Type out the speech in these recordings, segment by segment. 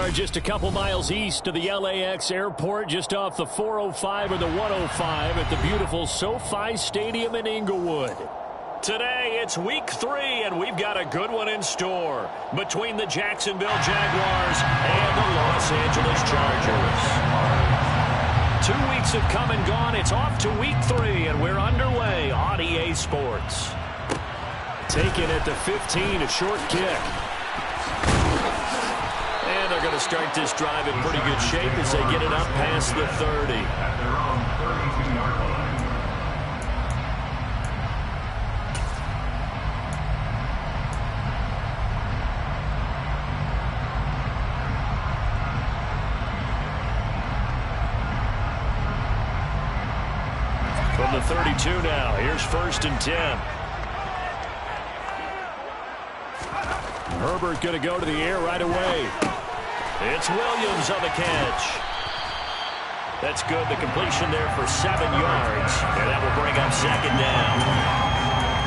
are just a couple miles east of the LAX airport, just off the 405 or the 105 at the beautiful SoFi Stadium in Inglewood. Today, it's week 3, and we've got a good one in store between the Jacksonville Jaguars and the Los Angeles Chargers. 2 weeks have come and gone. It's off to week 3, and we're underway on EA Sports. Taken at the 15, a short kick. And they're going to start this drive in pretty good shape as they get it up past the 30. From the 32 now, here's 1st and 10. Herbert going to go to the air right away. It's Williams on the catch. That's good. The completion there for 7 yards. And that will bring up 2nd down.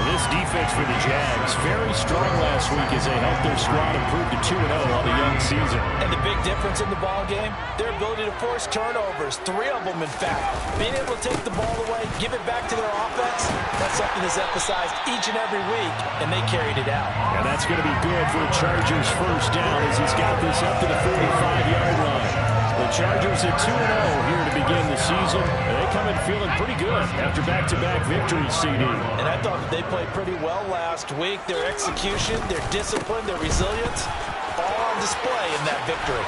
This defense for the Jags, very strong last week as they helped their squad improve to 2-0 on the young season. And the big difference in the ball game, their ability to force turnovers, 3 of them in fact. Being able to take the ball away, give it back to their offense, that's something that's emphasized each and every week, and they carried it out. And that's going to be good for a Chargers 1st down as he's got this up to the 45-yard line. The Chargers at 2-0 here to begin the season. They come in feeling pretty good after back-to-back victories, CD. And I thought that they played pretty well last week. Their execution, their discipline, their resilience, all on display in that victory.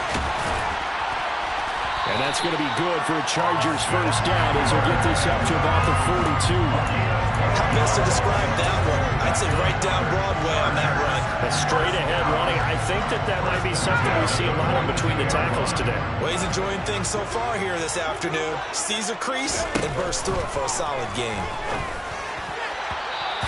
And that's going to be good for a Chargers 1st down as they'll get this up to about the 42. How best to describe that one? I'd say right down Broadway on that run. A straight-ahead running. I think that might be something we see a lot of between the tackles today. Well, he's enjoying things so far here this afternoon. Sees a crease and bursts through it for a solid game.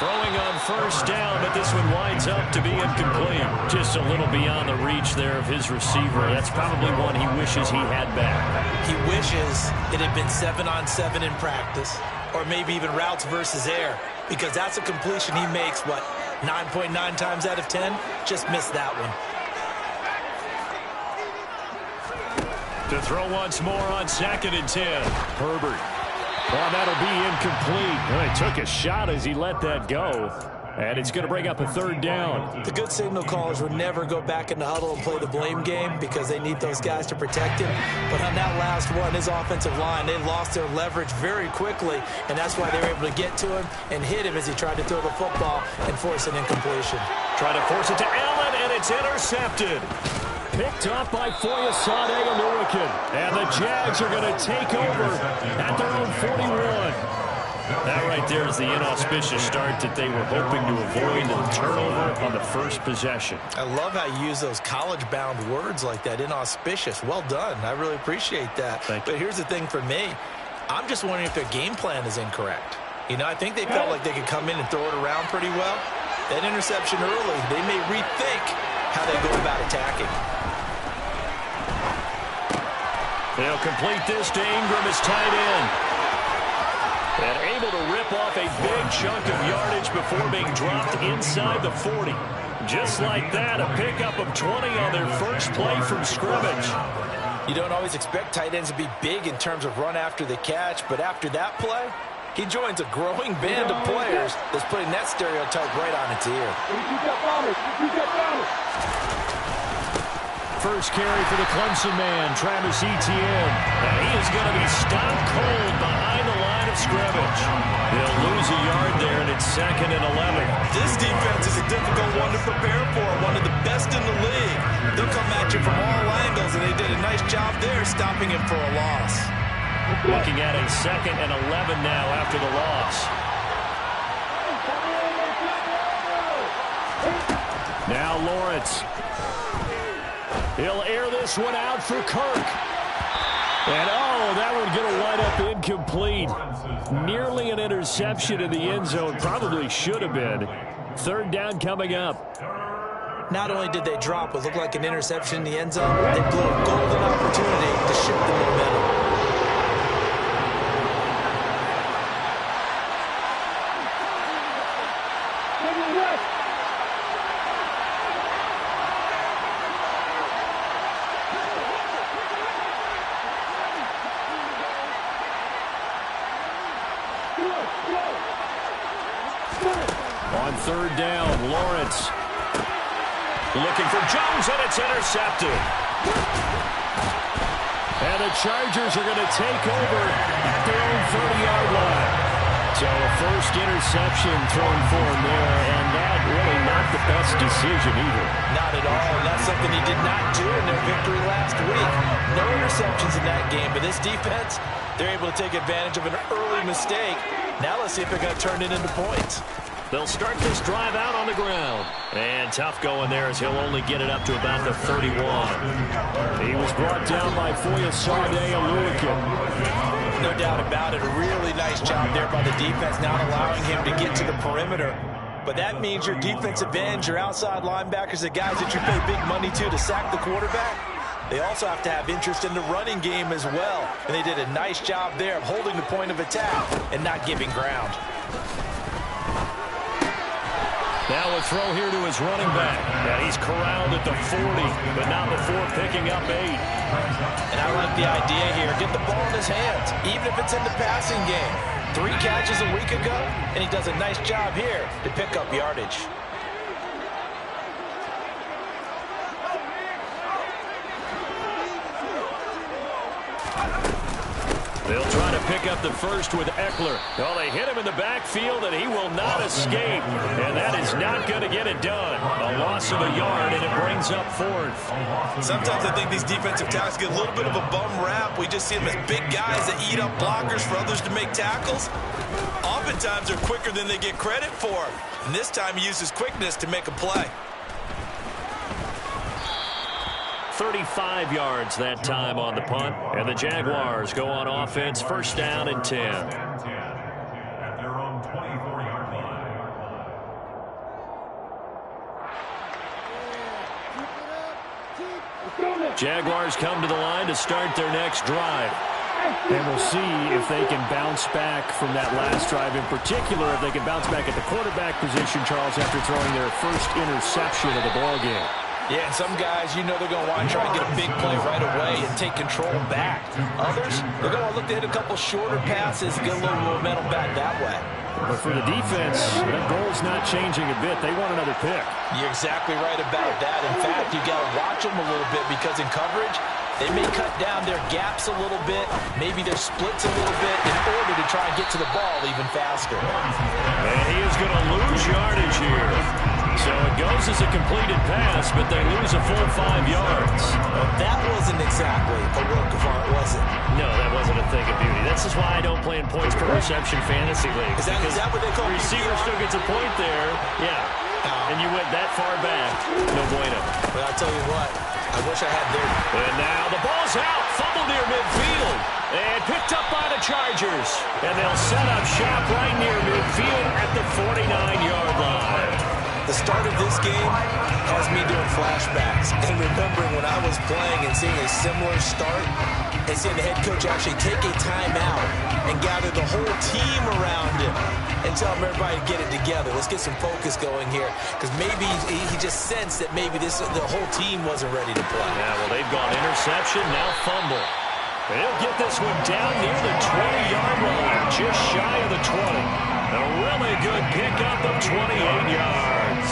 Throwing on 1st down, but this one winds up to be incomplete. Just a little beyond the reach there of his receiver. That's probably one he wishes he had back. He wishes it had been 7-on-7 in practice, or maybe even routes versus air, because that's a completion he makes, what, 9.9 times out of 10? Just missed that one. To throw once more on 2nd and 10. Herbert. Well, that'll be incomplete. Well, he took a shot as he let that go. And it's going to bring up a 3rd down. The good signal callers would never go back in the huddle and play the blame game because they need those guys to protect him. But on that last one, his offensive line, they lost their leverage very quickly, and that's why they were able to get to him and hit him as he tried to throw the football and force an incompletion. Trying to force it to Allen, and it's intercepted. Picked off by Foyesade Oluwakin. And the Jags are going to take over at their own 41. That right there is the inauspicious start that they were hoping to avoid, and turnover on the 1st possession. I love how you use those college-bound words like that, inauspicious. Well done. I really appreciate that. Thank you. But here's the thing for me. I'm just wondering if their game plan is incorrect. You know, I think they felt like they could come in and throw it around pretty well. That interception early, they may rethink how they go about attacking. They'll complete this to Ingram as tight end. And able to rip off a big chunk of yardage before being dropped inside the 40. Just like that, a pickup of 20 on their first play from scrimmage. You don't always expect tight ends to be big in terms of run after the catch, but after that play, he joins a growing band of players that's putting that stereotype right on its ear. First carry for the Clemson man, Travis Etienne. And he is going to be stopped cold behind the line of scrimmage. They'll lose a yard there, and it's 2nd and 11. This defense is a difficult one to prepare for, one of the best in the league. They'll come at you from all angles, and they did a nice job there stopping him for a loss. Looking at a 2nd and 11 now after the loss. Now Lawrence. He'll air this one out for Kirk. And, oh, that one going to wind up incomplete. Nearly an interception in the end zone. Probably should have been. 3rd down coming up. Not only did they drop what looked like an interception in the end zone, they blew a golden opportunity to shift the momentum. third down. Lawrence looking for Jones, and it's intercepted. And the Chargers are going to take over at their own 30-yard line. So a first interception thrown for him there, and that really not the best decision either. Not at all, and that's something he did not do in their victory last week. No interceptions in that game, but this defense, they're able to take advantage of an early mistake. Now let's see if they're going to turn it into points. They'll start this drive out on the ground. And tough going there as he'll only get it up to about the 31. He was brought down by Foyesade Aluakin. No doubt about it. A really nice job there by the defense, not allowing him to get to the perimeter. But that means your defensive ends, your outside linebackers, the guys that you pay big money to sack the quarterback, they also have to have interest in the running game as well. And they did a nice job there of holding the point of attack and not giving ground. Now a throw here to his running back. And he's corralled at the 40, but not before picking up 8. And I like the idea here. Get the ball in his hands, even if it's in the passing game. 3 catches a week ago, and he does a nice job here to pick up yardage. They'll try to pick up the first with Eckler. Oh, they hit him in the backfield, and he will not escape. And that is not going to get it done. A loss of a yard, and it brings up 4th. Sometimes I think these defensive tackles get a little bit of a bum rap. We just see them as big guys that eat up blockers for others to make tackles. Oftentimes they're quicker than they get credit for. And this time he uses quickness to make a play. 35 yards that time on the punt. And the Jaguars go on offense, first down and 10. At their own 24-yard line. Jaguars come to the line to start their next drive. And we'll see if they can bounce back from that last drive. In particular, if they can bounce back at the quarterback position, Charles, after throwing their first interception of the ballgame. Yeah, and some guys, you know they're going to want to try and get a big play right away and take control back. Others, they're going to look to hit a couple shorter passes, get a little momentum back that way. But for the defense, that goal's not changing a bit. They want another pick. You're exactly right about that. In fact, you got to watch them a little bit because in coverage, they may cut down their gaps a little bit, maybe their splits a little bit in order to try and get to the ball even faster. And he is going to lose yardage here. So it goes as a completed pass, but they lose a full 5 yards. Well, that wasn't exactly a work of art, was it? No, that wasn't a thing of beauty. This is why I don't play in points per reception fantasy leagues. Is that what they call the receiver still gets a point there. Yeah. And you went that far back. No bueno. But I'll tell you what, I wish I had their... And now the ball's out. Fumbled near midfield. And picked up by the Chargers. And they'll set up shop right near midfield at the 49-yard line. The start of this game has me doing flashbacks and remembering when I was playing and seeing a similar start and seeing the head coach actually take a timeout and gather the whole team around him and tell everybody to get it together. Let's get some focus going here because maybe he just sensed that maybe the whole team wasn't ready to play. Yeah, well, they've gone interception, now fumble. And he'll get this one down near the 20-yard line, just shy of the 20. A really good pickup of 28 yards.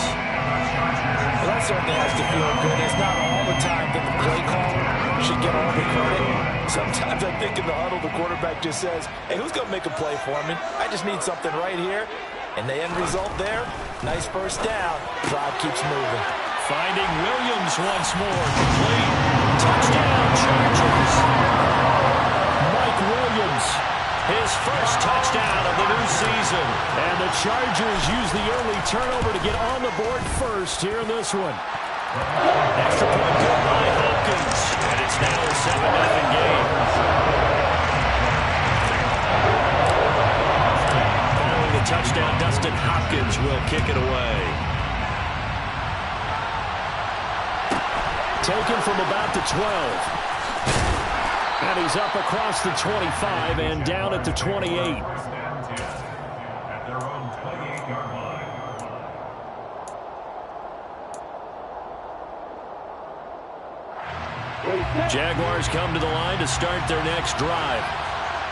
Well, that certainly has to feel good. It's not all the time that the play caller should get all the credit. Sometimes I think in the huddle, the quarterback just says, hey, who's going to make a play for me? I just need something right here. And the end result there, nice first down. Drive keeps moving. Finding Williams once more. Complete. Touchdown, Chargers. Mike Williams. His first touchdown of the new season. And the Chargers use the early turnover to get on the board first here in this one. Extra point good by Hopkins. And it's now a 7-0 game. Following the touchdown, Dustin Hopkins will kick it away. Taken from about the 12. And he's up across the 25 and down at the 28. At their own 28-yard line. Jaguars come to the line to start their next drive.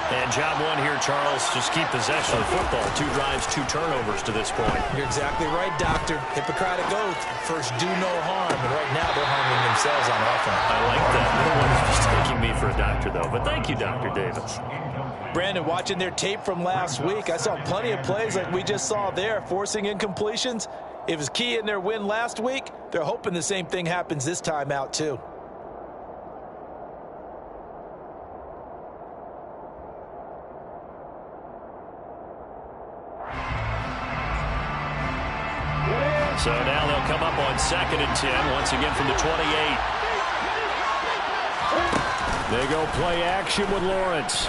And job one here, Charles, just keep possession of the football. 2 drives, 2 turnovers to this point. You're exactly right, Doctor. Hippocratic oath. First, do no harm. And right now, they're harming themselves on offense. I like that. No one is just taking me for a doctor, though. But thank you, Dr. Davis. Brandon, watching their tape from last week, I saw plenty of plays like we just saw there, forcing incompletions. It was key in their win last week. They're hoping the same thing happens this time out, too. So now they'll come up on 2nd and 10, once again from the 28. They go play action with Lawrence.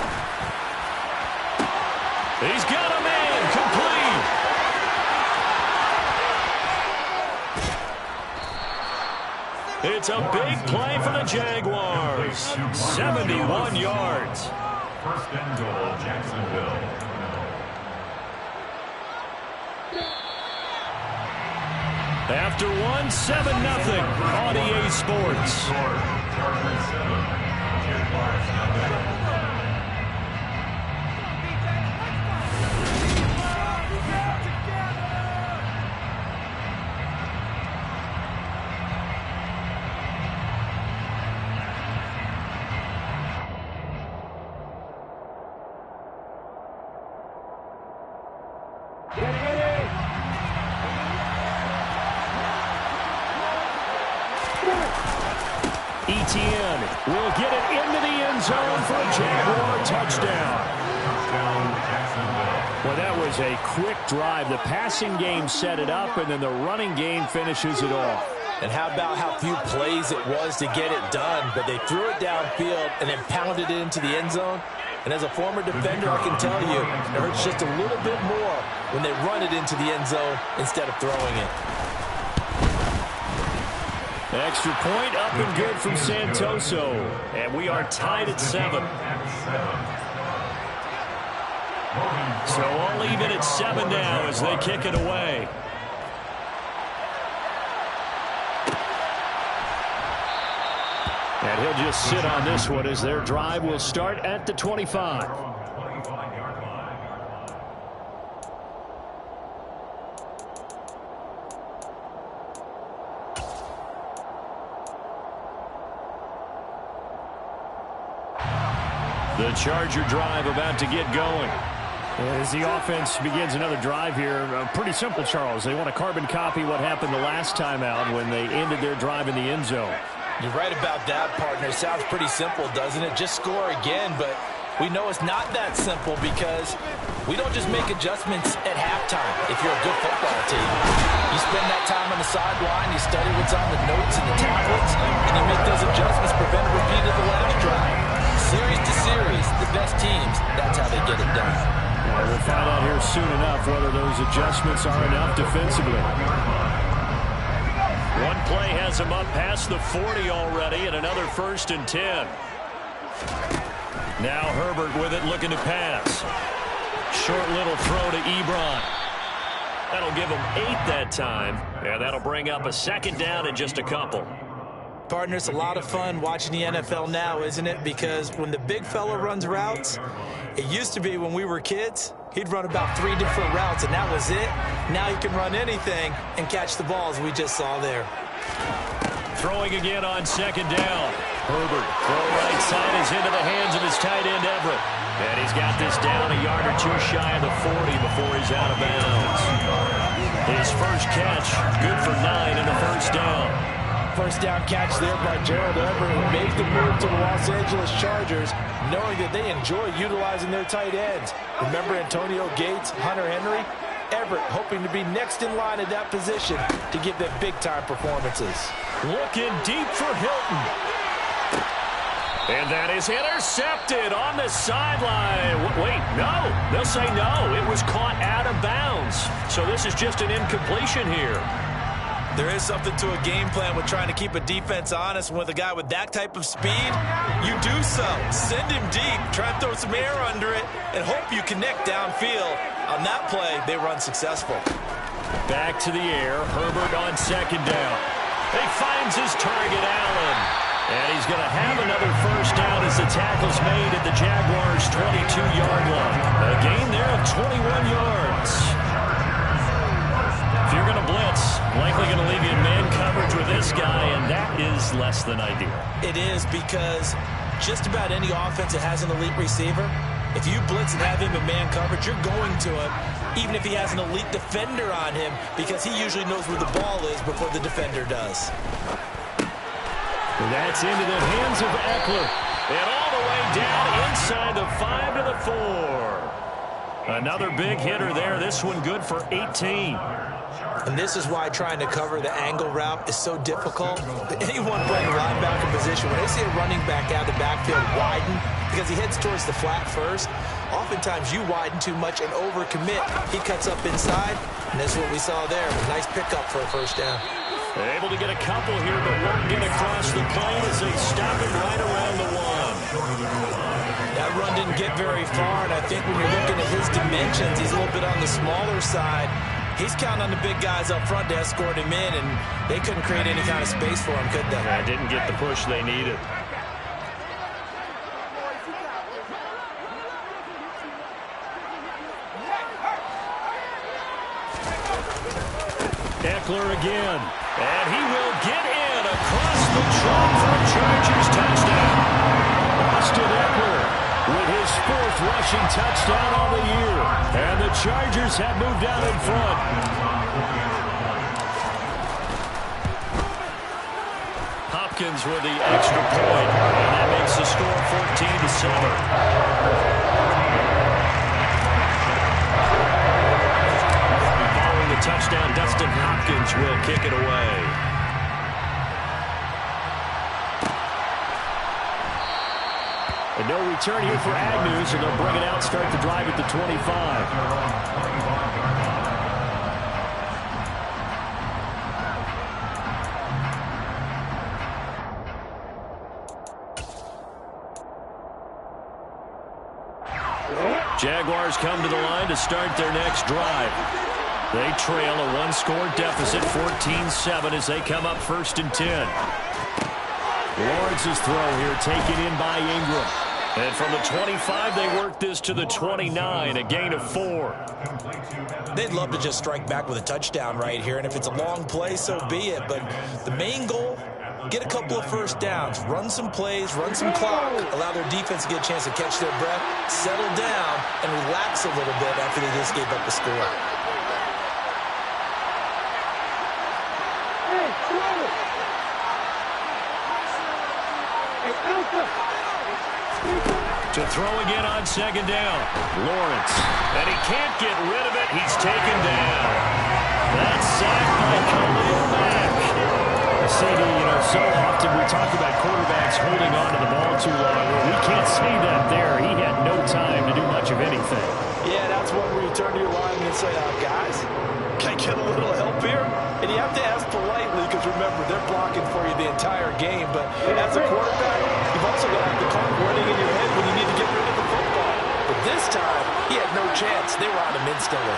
He's got a man, complete. It's a big play for the Jaguars. 71 yards. First and goal, Jacksonville. After 1, 7-0 on EA Sports. Chargers 7, Jaguars 0. Etienne will get it into the end zone for a Jaguar touchdown. Well, that was a quick drive. The passing game set it up, and then the running game finishes it off. And how about how few plays it was to get it done, but they threw it downfield and then pounded it into the end zone. And as a former defender, I can tell you, it hurts just a little bit more when they run it into the end zone instead of throwing it. Extra point up and good from Santoso. And we are tied at 7. So all even at 7 now as they kick it away. And he'll just sit on this one as their drive will start at the 25. The Charger drive about to get going. As the offense begins another drive here, pretty simple, Charles. They want to carbon copy what happened the last time out when they ended their drive in the end zone. You're right about that, partner. It sounds pretty simple, doesn't it? Just score again, but we know it's not that simple because we don't just make adjustments at halftime if you're a good football team. You spend that time on the sideline, you study what's on the notes and the tablets, and you make those adjustments, prevent a repeat of the last drive. Series to series, the best teams, that's how they get it done. Well, we'll find out here soon enough whether those adjustments are enough defensively. One play has him up past the 40 already, and another 1st and 10. Now Herbert with it, looking to pass. Short little throw to Ebron. That'll give him 8 that time, and that'll bring up a 2nd down and just a couple. Partner, it's a lot of fun watching the NFL now, isn't it? Because when the big fella runs routes, it used to be when we were kids, he'd run about 3 different routes, and that was it. Now he can run anything and catch the balls we just saw there. Throwing again on 2nd down. Herbert, throw right side is into the hands of his tight end, Everett. And he's got this down a yard or 2 shy of the 40 before he's out of bounds. His first catch, good for 9 and a 1st down. First down catch there by Gerald Everett, who made the move to the Los Angeles Chargers, knowing that they enjoy utilizing their tight ends. Remember Antonio Gates, Hunter Henry? Everett hoping to be next in line at that position to give them big-time performances. Looking deep for Hilton. And that is intercepted on the sideline. Wait, no. They'll say no. It was caught out of bounds. So this is just an incompletion here. There is something to a game plan with trying to keep a defense honest. With a guy with that type of speed, you do so. Send him deep, try and throw some air under it, and hope you connect downfield. On that play, they run successful. Back to the air. Herbert on 2nd down. He finds his target, Allen. And he's going to have another 1st down as as the tackle's made at the Jaguars' 22-yard line. A gain there of 21 yards. If you're going to blitz, likely going to leave you in man coverage with this guy, and that is less than ideal. It is, because just about any offense that has an elite receiver, if you blitz and have him in man coverage, you're going to him, even if he has an elite defender on him, because he usually knows where the ball is before the defender does. And that's into the hands of Eckler. And all the way down inside the 5 to the 4. Another big hitter there. This one good for 18. And this is why trying to cover the angle route is so difficult. Anyone playing a linebacker position, when they see a running back out of the backfield widen, because he heads towards the flat first, oftentimes you widen too much and overcommit. He cuts up inside, and that's what we saw there. A nice pickup for a first down. Able to get a couple here, but won't get across the plane as they stop him right around the 1. That run didn't get very far, and I think when you're looking at his dimensions, he's a little bit on the smaller side. He's counting on the big guys up front to escort him in, and they couldn't create any kind of space for him, could they? Yeah, didn't get the push they needed. Eckler again, and he will get in across the chalk for a Chargers touchdown. Austin Eckler with his 4th rushing touchdown on the year, and the Chargers have moved out in front. Hopkins with the extra point, and that makes the score 14-7. Touchdown, Dustin Hopkins will kick it away. And no return here for Agnew, so they'll bring it out, start the drive at the 25. Jaguars come to the line to start their next drive. They trail a 1-score deficit, 14-7, as they come up 1st and 10. Lawrence's throw here taken in by Ingram. And from the 25, they work this to the 29, a gain of 4. They'd love to just strike back with a touchdown right here, and if it's a long play, so be it. But the main goal, get a couple of first downs, run some plays, run some clock, allow their defense to get a chance to catch their breath, settle down, and relax a little bit after they just gave up the score. To throw again on 2nd down. Lawrence. And he can't get rid of it. He's taken down. That's sacked by Khalil Mack. CD, so often we talk about quarterbacks holding on to the ball too long. Well, we can't say that there. He had no time to do much of anything. Yeah, that's one where you turn to your lineman and say, guys, can I get a little help here? And you have to ask politely, because remember, they're blocking for you the entire game. But as a quarterback, you've also got to have the clock running in your head when you need to get rid of the football. But this time, he had no chance. They were on him instantly.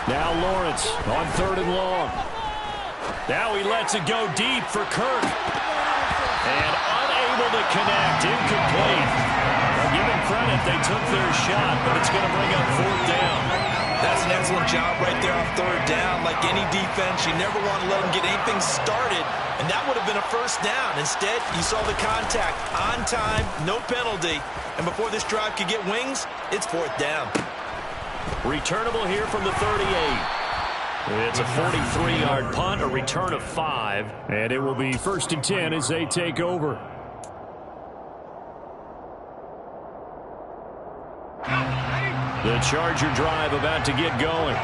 Now Lawrence on 3rd and long. Now he lets it go deep for Kirk. And unable to connect, incomplete. Well, give them credit, they took their shot, but it's going to bring up 4th down. That's an excellent job right there on 3rd down. Like any defense, you never want to let them get anything started, and that would have been a first down. Instead, you saw the contact on time, no penalty, and before this drive could get wings, it's 4th down. Returnable here from the 38. It's a 43-yard punt, a return of 5, and it will be 1st and 10 as they take over. The Charger drive about to get going.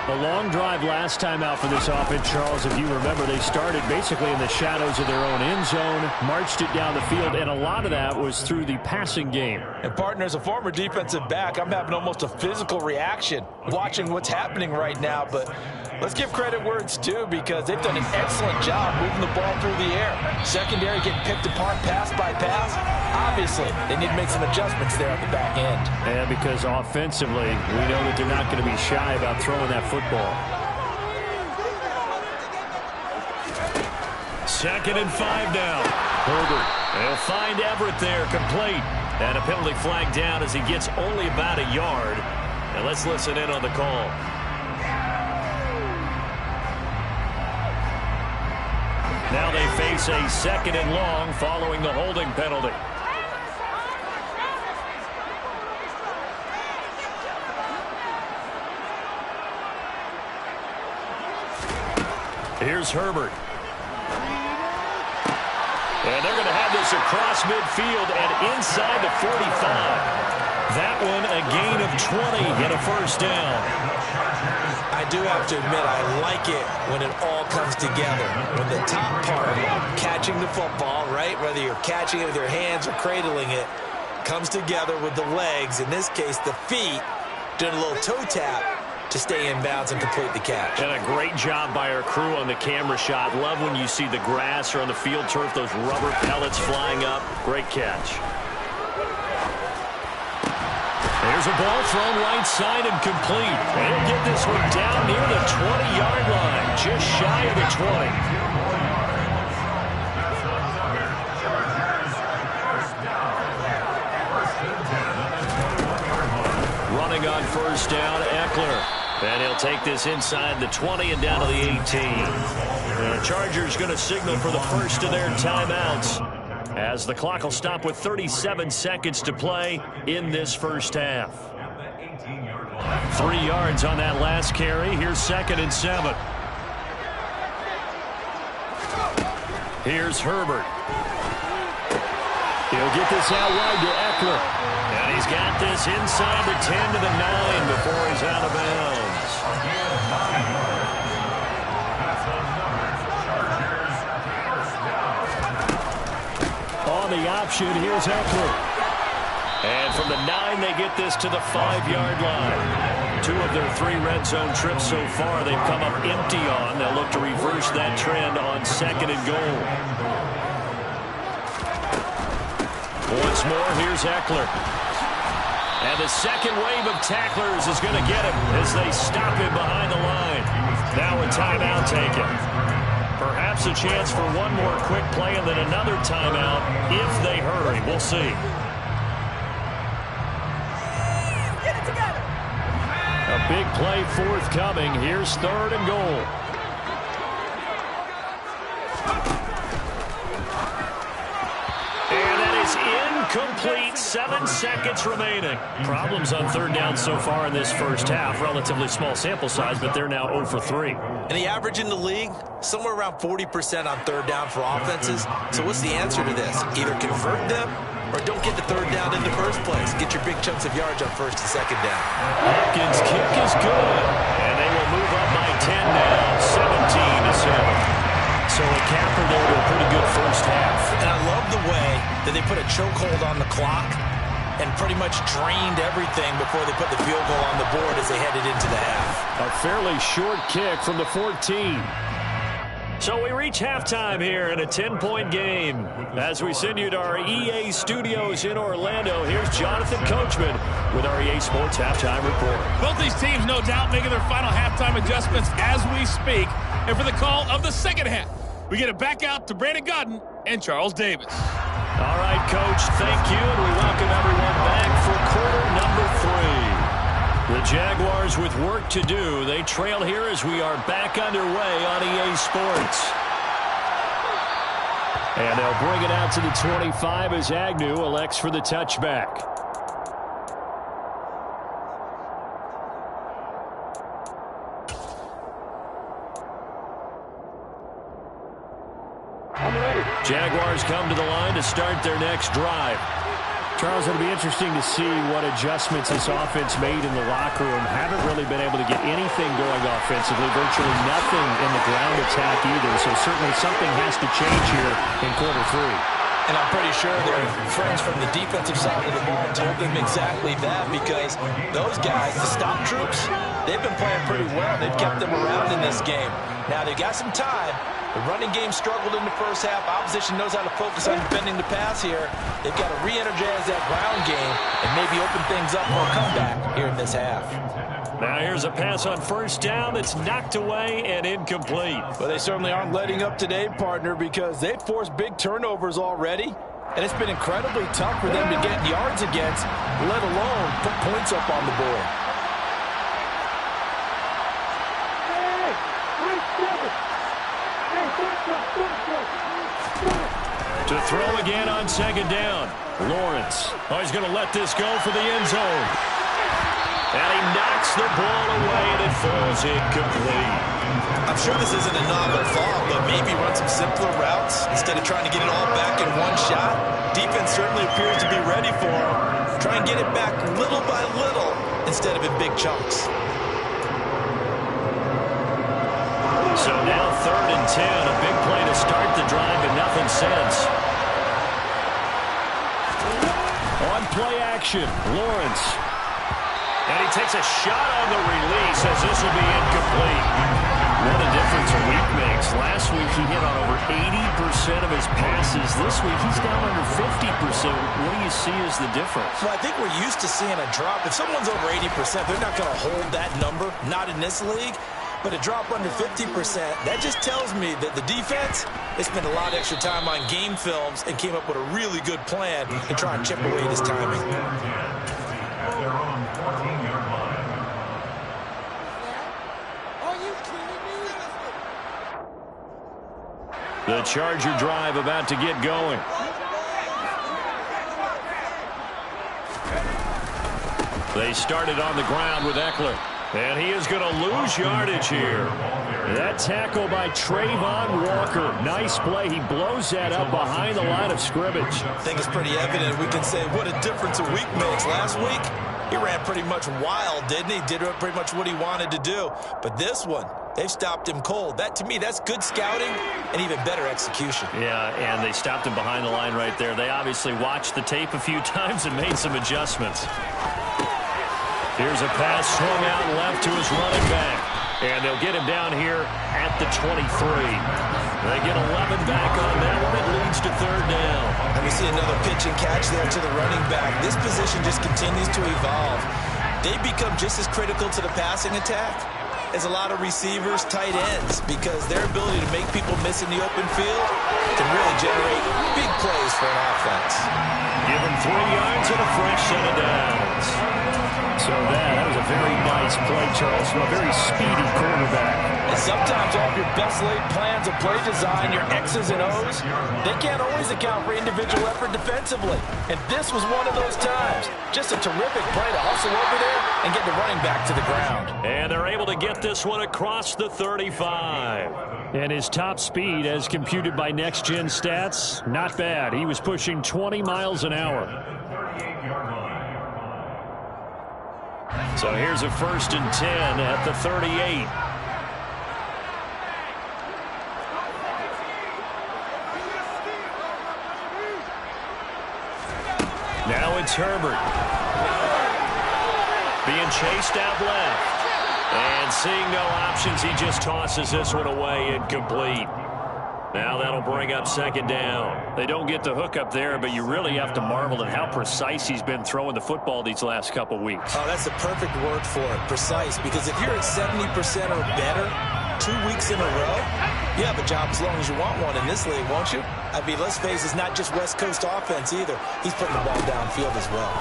A long drive last time out for this offense, Charles. If you remember, they started basically in the shadows of their own end zone, marched it down the field, and a lot of that was through the passing game. And, partner, as a former defensive back, I'm having almost a physical reaction watching what's happening right now. But Let's give credit where it's due because they've done an excellent job moving the ball through the air. Secondary getting picked apart pass by pass. Obviously, they need to make some adjustments there at the back end. Yeah, because offensively, we know that they're not going to be shy about throwing that football. 2nd and 5 now. Herbert. They'll find Everett there, complete. And a penalty flag down as he gets only about a yard. And let's listen in on the call. Now they face a 2nd and long following the holding penalty. Here's Herbert. And they're going to have this across midfield and inside the 45. That one a gain of 20 and a first down. I do have to admit, I like it when it all comes together. When the top part, catching the football, right, whether you're catching it with your hands or cradling it, comes together with the legs, in this case the feet, doing a little toe tap to stay in bounds and complete the catch. And a great job by our crew on the camera shot. Love when you see the grass or on the field turf, those rubber pellets flying up. Great catch. There's a ball thrown right side and complete. They'll get this one down near the 20-yard line, just shy of the 20. Running on first down, Eckler. And he'll take this inside the 20 and down to the 18. The Chargers going to signal for the first of their timeouts as the clock will stop with 37 seconds to play in this first half. 3 yards on that last carry. Here's 2nd and 7. Here's Herbert. He'll get this out wide to Eckler. And he's got this inside the 10 to the 9 before he's out of bounds. On the option, here's Eckler. And from the 9, they get this to the 5-yard line. 2 of their 3 red zone trips so far they've come up empty on. They'll look to reverse that trend on 2nd and goal. Once more, here's Eckler. And the second wave of tacklers is going to get him as they stop him behind the line. Now a timeout taken. Perhaps a chance for one more quick play and then another timeout if they hurry. We'll see. A big play forthcoming. Here's 3rd and goal. And that is incomplete. 7 seconds remaining. Problems on 3rd down so far in this first half. Relatively small sample size, but they're now 0 for 3. And the average in the league, somewhere around 40% on 3rd down for offenses. So what's the answer to this? Either convert them or don't get the 3rd down in the first place. Get your big chunks of yards on 1st and 2nd down. Hopkins' kick is good. And they will move up by 10 now, 17-7. So a capper there to a pretty good first half. And I love the way that they put a chokehold on the clock and pretty much drained everything before they put the field goal on the board as they headed into the half. A fairly short kick from the 14. So we reach halftime here in a 10-point game. As we send you to our EA studios in Orlando, here's Jonathan Coachman with our EA Sports Halftime Report. Both these teams, no doubt, making their final halftime adjustments as we speak. And for the call of the second half, we get it back out to Brandon Godden and Charles Davis. All right, Coach, thank you, and we welcome everyone back for quarter number 3. The Jaguars with work to do. They trail here as we are back underway on EA Sports. And they'll bring it out to the 25 as Agnew elects for the touchback. Jaguars come to the line to start their next drive. Charles, it'll be interesting to see what adjustments this offense made in the locker room. Haven't really been able to get anything going offensively, virtually nothing in the ground attack either, so certainly something has to change here in quarter 3. And I'm pretty sure their friends from the defensive side of the ball told them exactly that, because those guys, the stop troops, they've been playing pretty well. They've kept them around in this game. Now, they've got some time. The running game struggled in the first half. Opposition knows how to focus on defending the pass here. They've got to re-energize that ground game and maybe open things up for a comeback here in this half. Now here's a pass on first down that's knocked away and incomplete. Well, they certainly aren't letting up today, partner, because they've forced big turnovers already. And it's been incredibly tough for them to get yards against, let alone put points up on the board. To throw again on second down. Lawrence. Oh, he's going to let this go for the end zone. And he knocks the ball away, and it falls incomplete. I'm sure this isn't a novel thought, but maybe run some simpler routes instead of trying to get it all back in one shot. Defense certainly appears to be ready for him. Try and get it back little by little instead of in big chunks. So now 3rd and 10, a big play to start the drive, but nothing since. On play action, Lawrence. And he takes a shot on the release as this will be incomplete. What a difference a week makes. Last week he hit on over 80% of his passes. This week he's down under 50%. What do you see as the difference? Well, I think we're used to seeing a drop. If someone's over 80%, they're not going to hold that number, not in this league. But a drop under 50%, that just tells me that the defense, they spent a lot of extra time on game films and came up with a really good plan to try and chip away this timing. Their own 14-yard line. Are you kidding me? The Charger drive about to get going. They started on the ground with Eckler. And he is going to lose yardage here. That tackle by Trayvon Walker. Nice play. He blows that up behind the line of scrimmage. I think it's pretty evident. We can say what a difference a week makes. Last week, he ran pretty much wild, didn't he? Did pretty much what he wanted to do. But this one, they've stopped him cold. That, to me, that's good scouting and even better execution. Yeah, and they stopped him behind the line right there. They obviously watched the tape a few times and made some adjustments. Here's a pass swung out left to his running back. And they'll get him down here at the 23. They get 11 back on that one. It leads to 3rd down. And we see another pitch and catch there to the running back. This position just continues to evolve. They become just as critical to the passing attack as a lot of receivers, tight ends, because their ability to make people miss in the open field can really generate big plays for an offense. Give him 3 yards and a fresh set of downs. So that was a very nice play, Charles, from a very speedy quarterback. And sometimes all of your best laid plans of play design, your X's and O's, they can't always account for individual effort defensively. And this was one of those times. Just a terrific play to hustle over there and get the running back to the ground. And they're able to get this one across the 35. And his top speed, as computed by Next Gen Stats, not bad. He was pushing 20 miles an hour. 38-yard line. So here's a 1st and 10 at the 38. Now it's Herbert. Being chased out left. And seeing no options, he just tosses this one away, incomplete. Now that'll bring up 2nd down. They don't get the hook up there, but you really have to marvel at how precise he's been throwing the football these last couple weeks. Oh, that's the perfect word for it, precise, because if you're at 70% or better 2 weeks in a row, you have a job as long as you want one in this league, won't you? I mean, let's face it, it's not just West Coast offense either. He's putting the ball downfield as well.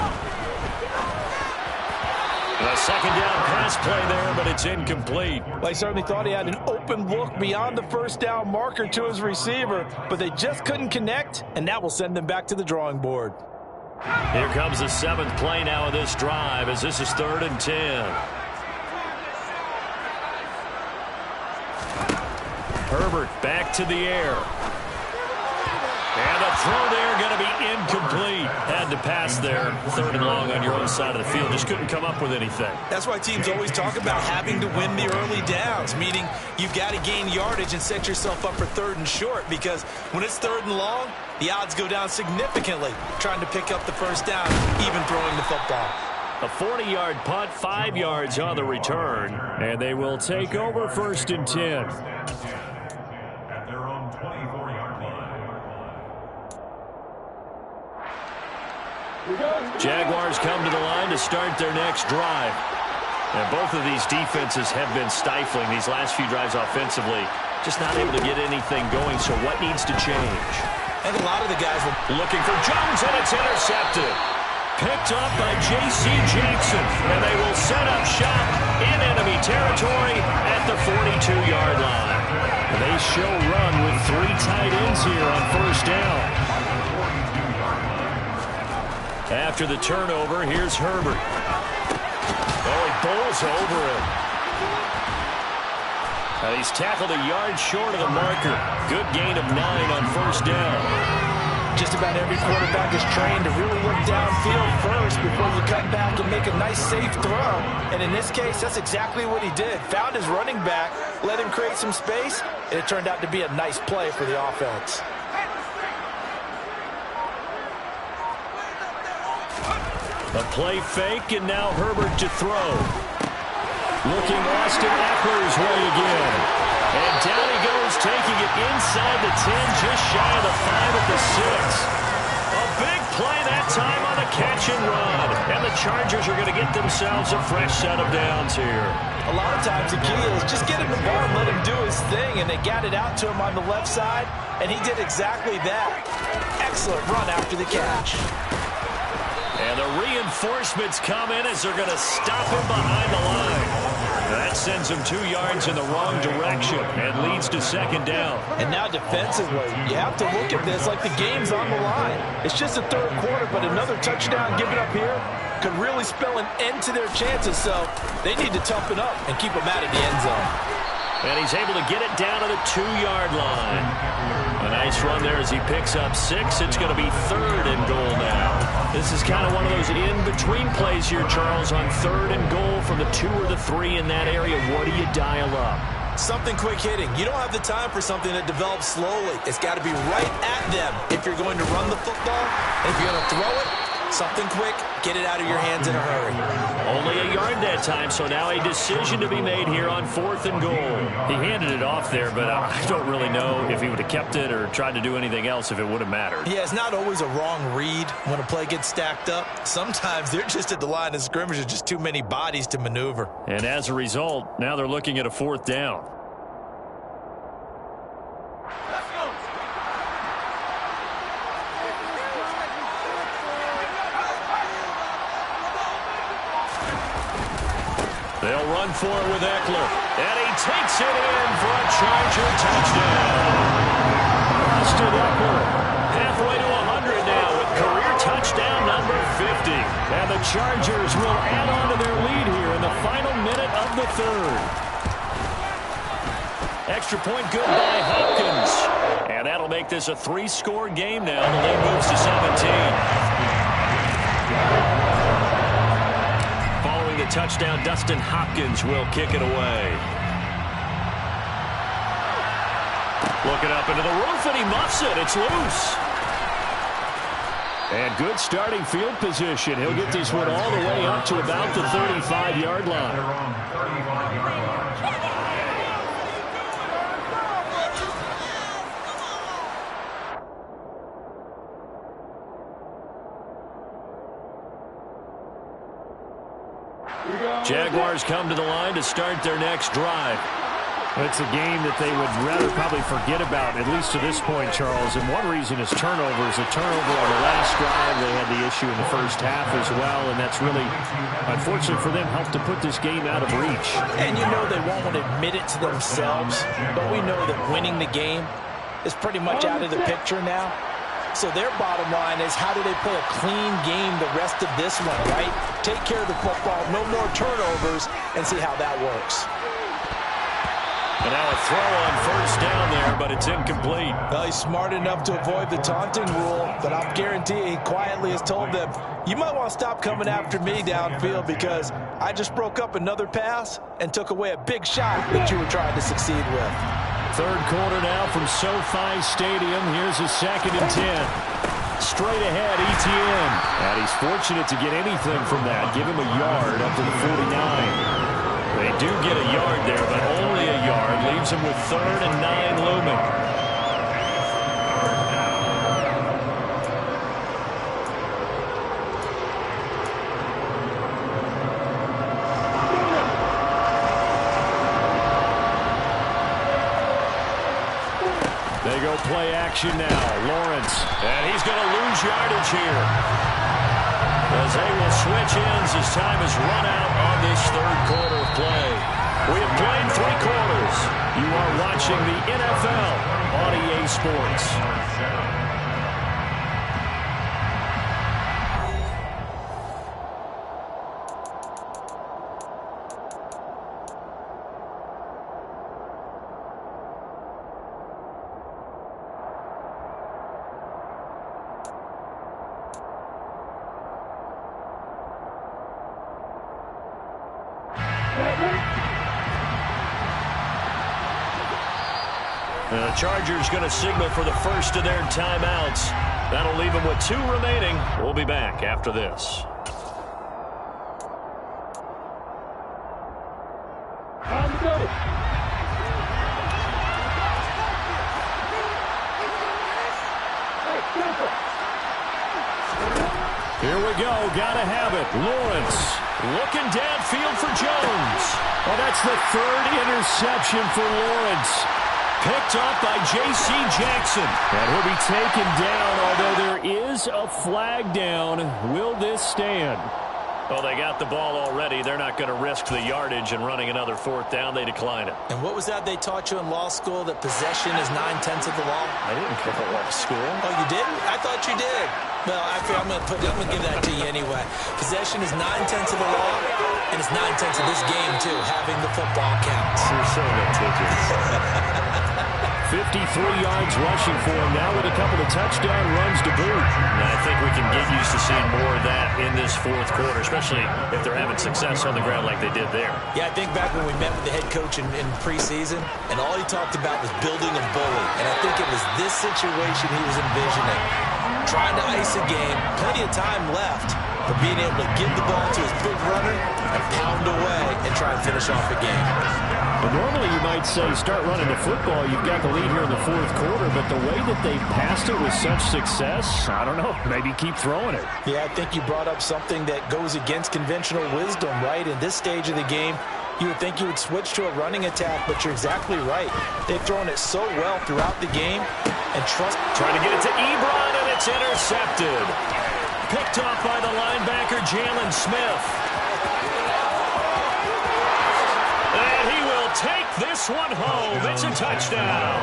A 2nd down pass play there, but it's incomplete. Well, he certainly thought he had an open look beyond the 1st down marker to his receiver, but they just couldn't connect, and that will send them back to the drawing board. Here comes the 7th play now of this drive, as this is 3rd and 10. Herbert back to the air. And the throw there going to be incomplete. Had to pass there. 3rd and long on your own side of the field. Just couldn't come up with anything. That's why teams always talk about having to win the early downs, meaning you've got to gain yardage and set yourself up for 3rd and short, because when it's 3rd and long, the odds go down significantly trying to pick up the first down, even throwing the football. A 40-yard punt, 5 yards on the return. And they will take over 1st and 10. At their own 24-yard line. Jaguars come to the line to start their next drive. And both of these defenses have been stifling these last few drives offensively. Just not able to get anything going, so what needs to change? And a lot of the guys were looking for Jones, and it's intercepted. Picked up by J.C. Jackson, and they will set up shop in enemy territory at the 42-yard line. They show run with 3 tight ends here on 1st down. After the turnover, here's Herbert. Oh, he bowls over him. He's tackled a yard short of the marker. Good gain of 9 on 1st down. Just about every quarterback is trained to really look downfield first before you cut back and make a nice, safe throw. And in this case, that's exactly what he did. Found his running back, let him create some space, and it turned out to be a nice play for the offense. A play fake, and now Herbert to throw. Looking Austin Eckler's way again. And down he goes, taking it inside the 10, just shy of the 5 at the 6. A big play that time on a catch and run. And the Chargers are going to get themselves a fresh set of downs here. A lot of times the key is just get him the ball and let him do his thing, and they got it out to him on the left side, and he did exactly that. Excellent run after the catch. And the reinforcements come in as they're going to stop him behind the line. That sends him 2 yards in the wrong direction and leads to 2nd down. And now defensively, you have to look at this like the game's on the line. It's just the 3rd quarter, but another touchdown given up here could really spell an end to their chances, so they need to toughen up and keep them out of the end zone. And he's able to get it down to the 2-yard line. A nice run there as he picks up 6. It's going to be 3rd and goal now. This is kind of one of those in-between plays here, Charles, on 3rd and goal from the 2 or the 3 in that area. What do you dial up? Something quick hitting. You don't have the time for something that develops slowly. It's got to be right at them if you're going to run the football. If you're going to throw it, something quick, get it out of your hands in a hurry. Only a yard that time, so now a decision to be made here on 4th and goal. He handed it off there, but I don't really know if he would have kept it or tried to do anything else if it would have mattered. Yeah, it's not always a wrong read when a play gets stacked up. Sometimes they're just at the line of scrimmage. There's just too many bodies to maneuver. And as a result, now they're looking at a 4th down. They'll run for it with Eckler. And he takes it in for a Charger touchdown. Austin Eckler halfway to 100 now with career touchdown number 50. And the Chargers will add on to their lead here in the final minute of the 3rd. Extra point good by Hopkins. And that'll make this a 3-score game now. The lead moves to 17. Touchdown, Dustin Hopkins will kick it away. Looking up into the roof, and he muffs it. It's loose. And good starting field position. He'll get this one all the way up to about the 35-yard line. Jaguars come to the line to start their next drive. It's a game that they would rather probably forget about, at least to this point, Charles. And one reason is turnovers. A turnover on the last drive. They had the issue in the first half as well, and that's really, unfortunately for them, helped to put this game out of reach. And you know they won't want to admit it to themselves, but we know that winning the game is pretty much out of the picture now. So their bottom line is, how do they play a clean game the rest of this one, right? Take care of the football, no more turnovers, and see how that works. And now a throw on first down there, but it's incomplete. Well, he's smart enough to avoid the taunting rule, but I'll guarantee he quietly has told them, you might want to stop coming after me downfield because I just broke up another pass and took away a big shot that you were trying to succeed with. Third quarter now from SoFi Stadium. Here's a 2nd and 10. Straight ahead, Etienne. And he's fortunate to get anything from that. Give him a yard up to the 49. They do get a yard there, but only a yard. Leaves him with 3rd and 9 looming. They go play action now. Lawrence. And he's going to lose yardage here, as they will switch ends as time has run out on this 3rd quarter of play. We have played 3 quarters. You are watching the NFL on EA Sports. The Chargers going to signal for the first of their timeouts. That'll leave them with 2 remaining. We'll be back after this. Here we go. Gotta have it. Lawrence looking downfield for Jones. Oh, that's the 3rd interception for Lawrence. Picked up by J.C. Jackson. And he'll be taken down, although there is a flag down. Will this stand? Well, they got the ball already. They're not going to risk the yardage and running another 4th down. They decline it. And what was that they taught you in law school, that possession is 9/10 of the law? I didn't go to law school. Oh, you didn't? I thought you did. Well, I'm going to give that to you anyway. Possession is 9/10 of the law, and it's 9/10 of this game, too, having the football counts. You're so litigious. 53 yards rushing for him now with a couple of touchdown runs to boot. And I think we can get used to seeing more of that in this 4th quarter, especially if they're having success on the ground like they did there. Yeah, I think back when we met with the head coach in preseason, and all he talked about was building a bully. And I think it was this situation he was envisioning. Trying to ice a game, plenty of time left, but being able to give the ball to his big runner and pound away and try and finish off a game. But normally you might say start running the football. You've got the lead here in the 4th quarter, but the way that they passed it with such success, I don't know, maybe keep throwing it. Yeah, I think you brought up something that goes against conventional wisdom, right? In this stage of the game, you would think you would switch to a running attack, but you're exactly right. They've thrown it so well throughout the game and trust. Trying to get it to Ebron, and it's intercepted. Picked off by the linebacker, Jalen Smith. And he will take this one home. It's a touchdown.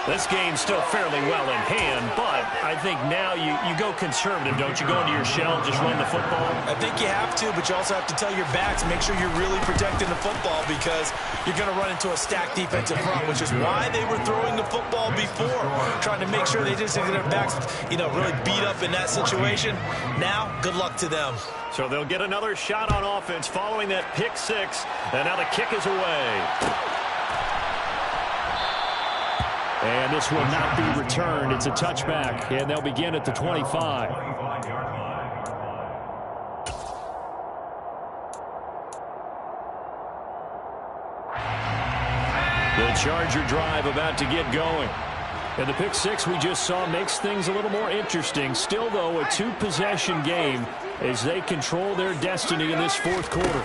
This game's still fairly well in hand, but I think now you go conservative, don't you? Go into your shell, just run the football? I think you have to, but you also have to tell your backs, make sure you're really protecting the football because you're going to run into a stacked defensive front, which is why they were throwing the football before, trying to make sure they just get their backs, really beat up in that situation. Now, good luck to them. So they'll get another shot on offense following that pick 6, and now the kick is away. And this will not be returned. It's a touchback, and they'll begin at the 25. The Charger drive about to get going. And the pick 6 we just saw makes things a little more interesting. Still, though, a 2-possession game as they control their destiny in this 4th quarter.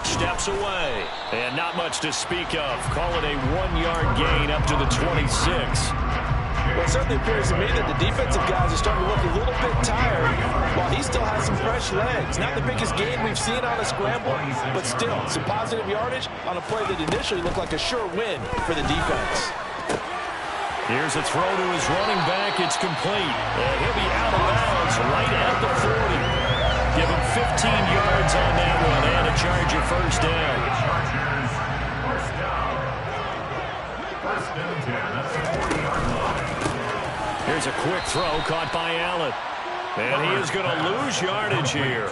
Steps away, and not much to speak of. Call it a 1-yard gain up to the 26. Well, it certainly appears to me that the defensive guys are starting to look a little bit tired while he still has some fresh legs. Not the biggest gain we've seen on a scramble, but still some positive yardage on a play that initially looked like a sure win for the defense. Here's a throw to his running back. It's complete. And he'll be out of bounds right at the 40. Give him 15 yards on that one and a Charger first down. Chargers, first down. First and 10 at the 40-yard line. Here's a quick throw caught by Allen. And he is going to lose yardage here.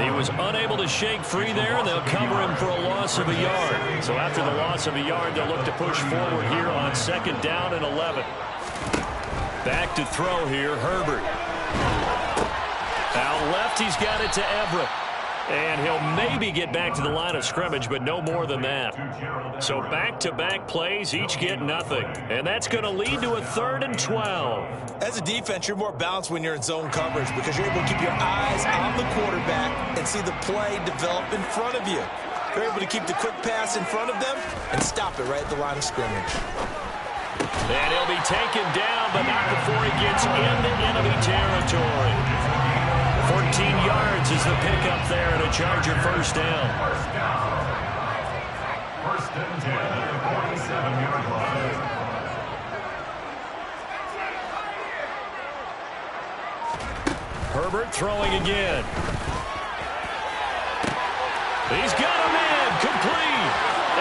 He was unable to shake free there, and they'll cover him for a loss of a yard. So after the loss of a yard, they'll look to push forward here on second down and 11. Back to throw here, Herbert. Out left, he's got it to Everett. And he'll maybe get back to the line of scrimmage, but no more than that. So back-to-back plays, each get nothing. And that's going to lead to a 3rd and 12. As a defense, you're more balanced when you're in zone coverage because you're able to keep your eyes on the quarterback and see the play develop in front of you. You're able to keep the quick pass in front of them and stop it right at the line of scrimmage. And he'll be taken down, but not before he gets into enemy territory. 14 yards is the pickup there at a Charger first down. First down. First and 10 at the 47-yard line. Herbert throwing again. He's got him in, complete.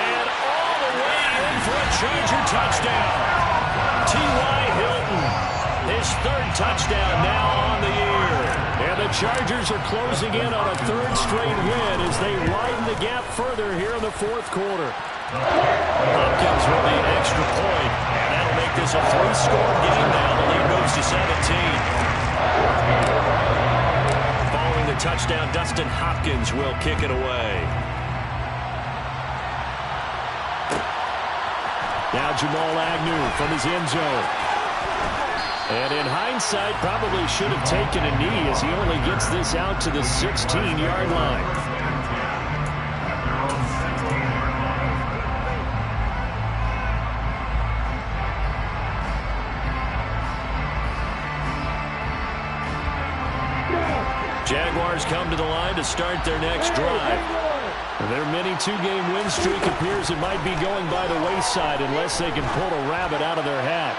And all the way in for a Charger touchdown. T.Y. Hilton, his 3rd touchdown now on the year. And the Chargers are closing in on a 3rd straight win as they widen the gap further here in the 4th quarter. Hopkins with the extra point, and that'll make this a 3-score game now. The lead moves to 17. Following the touchdown, Dustin Hopkins will kick it away. Now Jamal Agnew from his end zone. And in hindsight, probably should have taken a knee as he only gets this out to the 16-yard line. Jaguars come to the line to start their next drive. Their mini 2-game win streak appears it might be going by the wayside unless they can pull a rabbit out of their hat.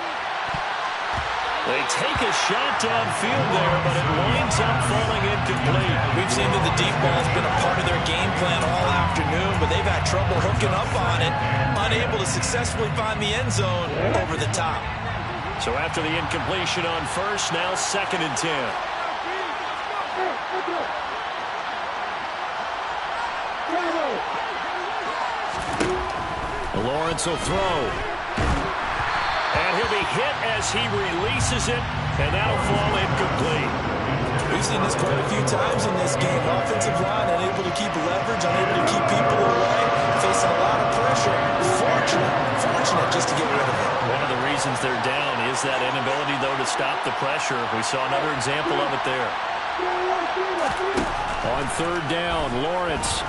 They take a shot downfield there, but it winds up falling incomplete. We've seen that the deep ball has been a part of their game plan all afternoon, but they've had trouble hooking up on it, unable to successfully find the end zone over the top. So after the incompletion on first, now 2nd and 10. Lawrence will throw. And he'll be hit as he releases it, and that'll fall incomplete. We've seen this quite a few times in this game. Offensive line unable to keep leverage, unable to keep people away, facing a lot of pressure. Fortunate just to get rid of it. One of the reasons they're down is that inability, though, to stop the pressure. We saw another example of it there. On 3rd down, Lawrence.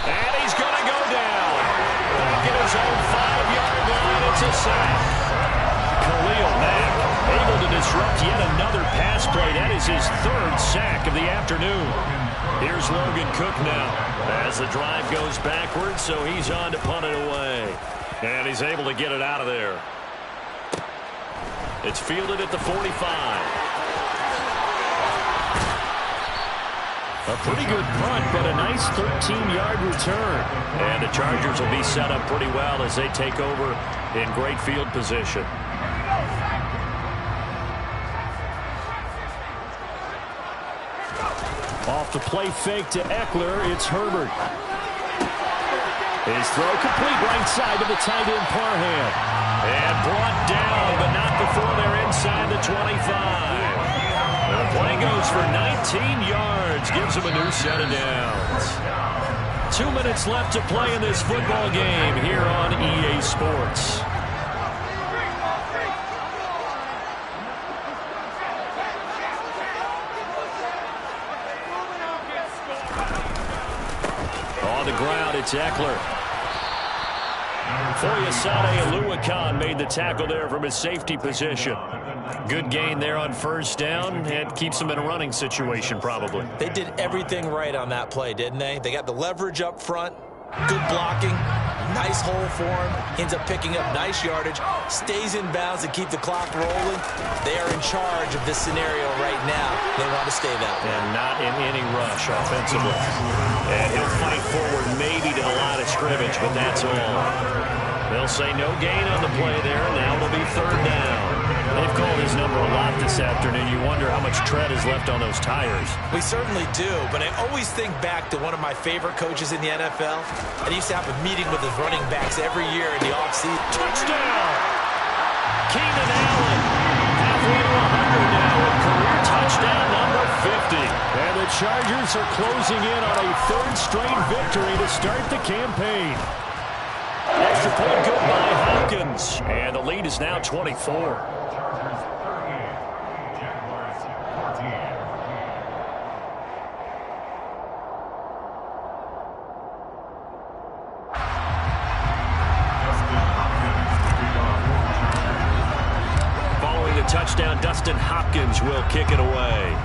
And he's going to go down. Back at his own 5-yard line, it's a sack. Khalil Mack able to disrupt yet another pass play. That is his 3rd sack of the afternoon. Here's Logan Cook now as the drive goes backwards, so he's on to punt it away. And he's able to get it out of there. It's fielded at the 45. A pretty good punt, but a nice 13-yard return. And the Chargers will be set up pretty well as they take over in great field position. Off the play fake to Eckler, it's Herbert. His throw complete right side to the tight end Parham. And brought down, but not before they're inside the 25. The play goes for 19 yards, gives him a new set of downs. 2 minutes left to play in this football game here on EA Sports. On the ground, it's Eckler. Foyesade Oluwakan made the tackle there from his safety position. Good gain there on 1st down and keeps him in a running situation probably. They did everything right on that play, didn't they? They got the leverage up front, good blocking, Nice hole for him. Ends up picking up nice yardage. Stays in bounds to keep the clock rolling. They are in charge of this scenario right now. They want to stay that way. And not in any rush offensively. And he'll fight forward maybe to the line of scrimmage, but that's all. They'll say no gain on the play there. Now it'll be third down. They've called his number a lot this afternoon. You wonder how much tread is left on those tires. We certainly do, but I always think back to one of my favorite coaches in the NFL. And he used to have a meeting with his running backs every year in the offseason. Touchdown! Keenan Allen, halfway to 100 now with career touchdown number 50. And the Chargers are closing in on a third straight victory to start the campaign. Extra point good by Hopkins. And the lead is now 24. Following the touchdown, Dustin Hopkins will kick it away.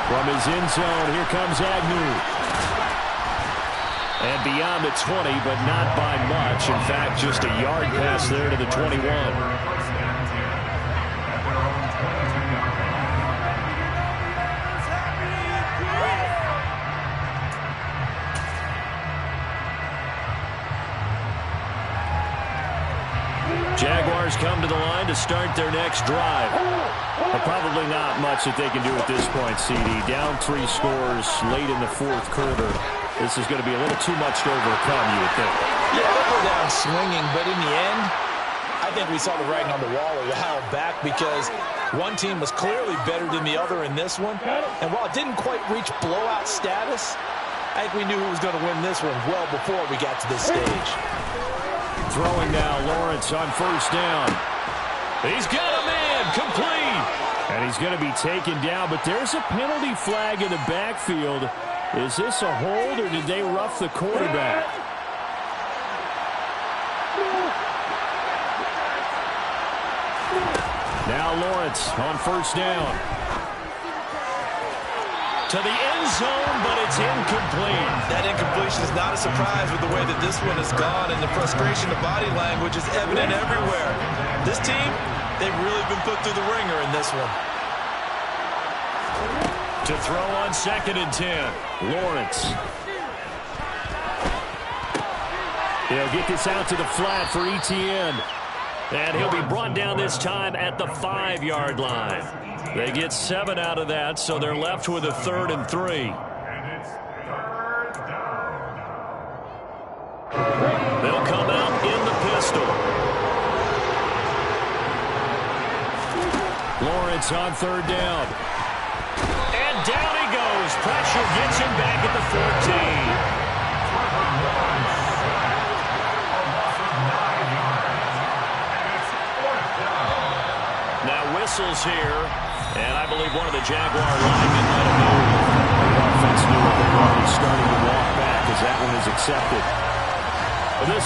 From his end zone, here comes Agnew. And beyond the 20, but not by much. In fact, just a yard pass there to the 21. Jaguars come to the line to start their next drive. But probably not much that they can do at this point, CD. Down 3 scores late in the fourth quarter. This is going to be a little too much to overcome, you would think. Yeah, they'll go down swinging, but in the end, I think we saw the writing on the wall a while back because one team was clearly better than the other in this one. And while it didn't quite reach blowout status, I think we knew who was going to win this one well before we got to this stage. Throwing now, Lawrence on first down. He's got a man, complete. And he's going to be taken down, but there's a penalty flag in the backfield. Is this a hold, or did they rough the quarterback? Now Lawrence on first down. To the end zone, but it's incomplete. That incompletion is not a surprise with the way that this one has gone, and the frustration of body language is evident everywhere. This team, they've really been put through the ringer in this one. To throw on 2nd and 10. Lawrence. He'll get this out to the flat for Etienne. And he'll be brought down this time at the 5-yard line. They get 7 out of that, so they're left with a 3rd and 3. And it's third down. They'll come out in the pistol. Lawrence on 3rd down. And down he goes. Pressure gets him back at the 14. Now whistles here, and I believe one of the Jaguar linemen might have moved. The offense knew what they were already starting to walk back as that one is accepted. But this